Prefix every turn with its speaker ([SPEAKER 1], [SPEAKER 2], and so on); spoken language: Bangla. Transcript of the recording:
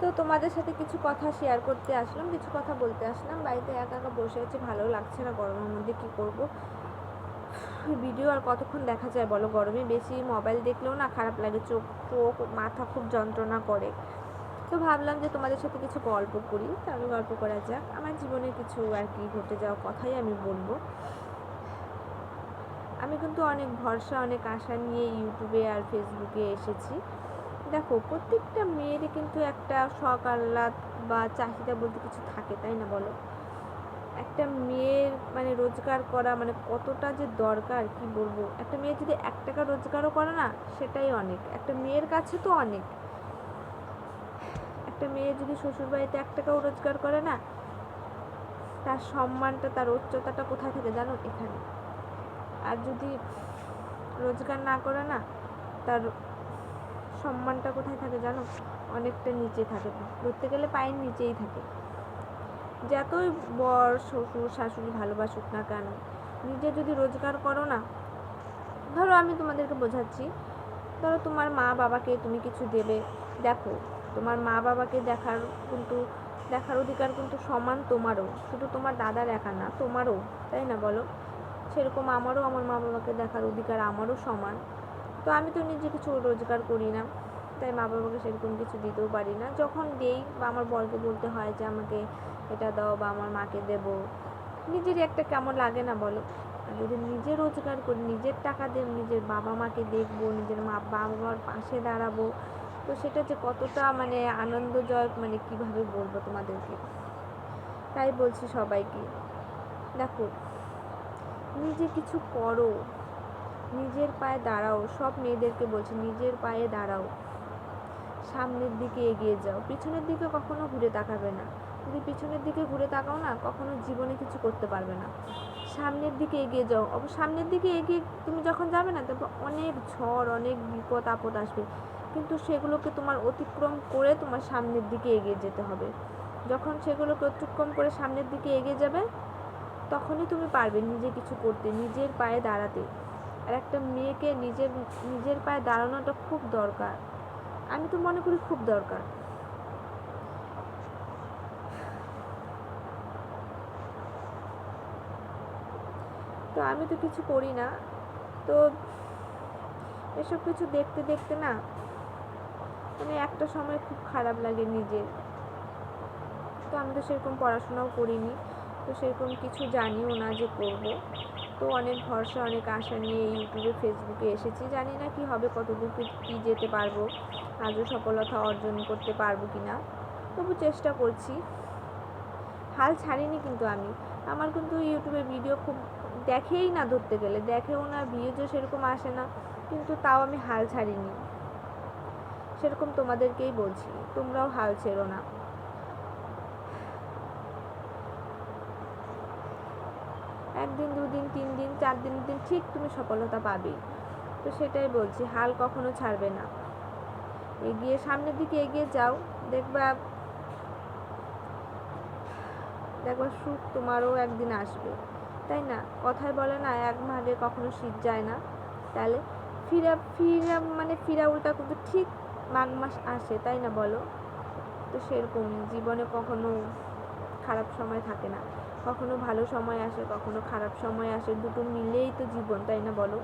[SPEAKER 1] তো তোমাদের সাথে কিছু কথা শেয়ার করতে আসলাম, কিছু কথা বলতে আসলাম। বাড়িতে একা একা বসে আছি, ভালো লাগছে না, গরমের মধ্যে কি করব। ভিডিও আর কতক্ষণ দেখা যায় বলো, গরমে বেশি মোবাইল দেখলেও না খারাপ লাগে, চোখ চোখ মাথা খুব যন্ত্রণা করে। তো ভাবলাম যে তোমাদের সাথে কিছু গল্প করি, তাহলে গল্প করা যাক। আমার জীবনে কিছু আর কি ঘটে যাওয়া কথাই আমি বলবো। আমি কিন্তু অনেক ভরসা, অনেক আশা নিয়ে ইউটিউবে আর ফেসবুকে এসেছি। দেখো, প্রত্যেকটা মেয়েরই কিন্তু একটা শখ আহ্লাদ বা চাহিদা বলতে কিছু থাকে, তাই না বলো? একটা মেয়ের মানে রোজগার করা মানে কতটা যে দরকার কি বলবো। একটা মেয়ে যদি 1 টাকা রোজগারও করে না, সেটাই অনেক, একটা মেয়ের কাছে তো অনেক। একটা মেয়ে যদি শ্বশুরবাড়িতে 1 টাকাও রোজগার করে না, তার সম্মানটা, তার উচ্চতাটা কোথায় থাকে জানো? এখানে। আর যদি রোজগার না করে না, তার সম্মানটা কোথায় থাকে জানো? অনেকটা নিচে থাকে, ধরতে গেলে পায়ের নিচেই থাকে। যতই বর শ্বশুর শাশুড়ি ভালোবাসুক না কেন, নিজে যদি রোজগার করো না, ধরো আমি তোমাদেরকে বোঝাচ্ছি, ধরো তোমার মা বাবাকে তুমি কিছু দেবে। দেখো, তোমার মা বাবাকে দেখার অধিকার কিন্তু সমান তোমারও, শুধু তোমার দাদার একা না, তোমারও, তাই না বলো? সেরকম আমারও আমার মা বাবাকে দেখার অধিকার আমারও সমান। তো আমি তো নিজে কিছু রোজগার করি না, তাই মা বাবাকে সেরকম কিছু দিতেও পারি না। যখন দেই বা আমার বরকে বলতে হয় যে আমাকে এটা দাও বা আমার মাকে দেব, নিজেরই একটা কেমন লাগে না বলো? আর যদি নিজে রোজগার করি, নিজের টাকা দিয়ে নিজের বাবা মাকে দেখবো, নিজের বাবা মার পাশে দাঁড়াবো, তো সেটা যে কতটা মানে আনন্দজনক, মানে কিভাবে বলবো তোমাদেরকে। তাই বলছি সবাইকে, দেখো, নিজে কিছু করো, নিজের পায়ে দাঁড়াও। সব মেয়েদেরকে বলছি, নিজের পায়ে দাঁড়াও, সামনের দিকে এগিয়ে যাও, পিছনের দিকে কখনো ঘুরে তাকাবে না। যদি পিছনের দিকে ঘুরে তাকাও না, কখনো জীবনে কিছু করতে পারবে না। সামনের দিকে এগিয়ে যাও। সামনের দিকে এগিয়ে তুমি যখন যাবে না, তারপর অনেক ঝড়, অনেক বিপদ আপদ আসবে, কিন্তু সেগুলোকে তোমার অতিক্রম করে তোমার সামনের দিকে এগিয়ে যেতে হবে। যখন সেগুলোকে অতিক্রম করে সামনের দিকে এগিয়ে যাবে, তখনই তুমি পারবে নিজে কিছু করতে, নিজের পায়ে দাঁড়াতে। আর একটা মেয়েকে নিজের পায়ে দাঁড়ানোটা খুব দরকার, আমি তো মনে করি খুব দরকার। তো আমি তো কিছু করি না, তো এসব কিছু দেখতে দেখতে না মানে একটা সময় খুব খারাপ লাগে নিজের। তো আমি তো সেরকম পড়াশোনাও করিনি, তো সেরকম কিছু জানিও না যে করব। তো অনেক ভরসা, অনেক আশা নিয়ে ইউটিউবে ফেসবুকে এসেছি, জানি না কি হবে, কতদূর কি যেতে পারবো, আজও সফলতা অর্জন করতে পারবো কি না, তবু চেষ্টা করছি। হাল ছাড়িনি কিন্তু আমি। আমার কিন্তু ইউটিউবে ভিডিও খুব দেখেই না, ধরতে গেলে দেখেও না, ভিউজও সেরকম আসে না, কিন্তু তাও আমি হাল ছাড়িনি। সেরকম তোমাদেরকেই বলছি, তোমরাও হাল ছেড়ো না। একদিন, 2 দিন, 3 দিন, 4 দিনের দিন ঠিক তুমি সফলতা পাবেই। তো সেটাই বলছি, হাল কখনো ছাড়বে না, এগিয়ে সামনের দিকে এগিয়ে যাও। দেখবা দেখবা সুখ তোমারও একদিন আসবে, তাই না? কথায় বলে না, এক ভাগে কখনো শীত যায় না। তাহলে ফিরা ফিরা মানে ফিরা উল্টা কিন্তু ঠিক মাঘ মাস আসে, তাই না বলো? তো সেরকমই জীবনে কখনো খারাপ সময় থাকে না, কখনো ভালো সময় আসে, কখনো খারাপ সময় আসে, দুটো মিলেই তো জীবন, তাই না বলো?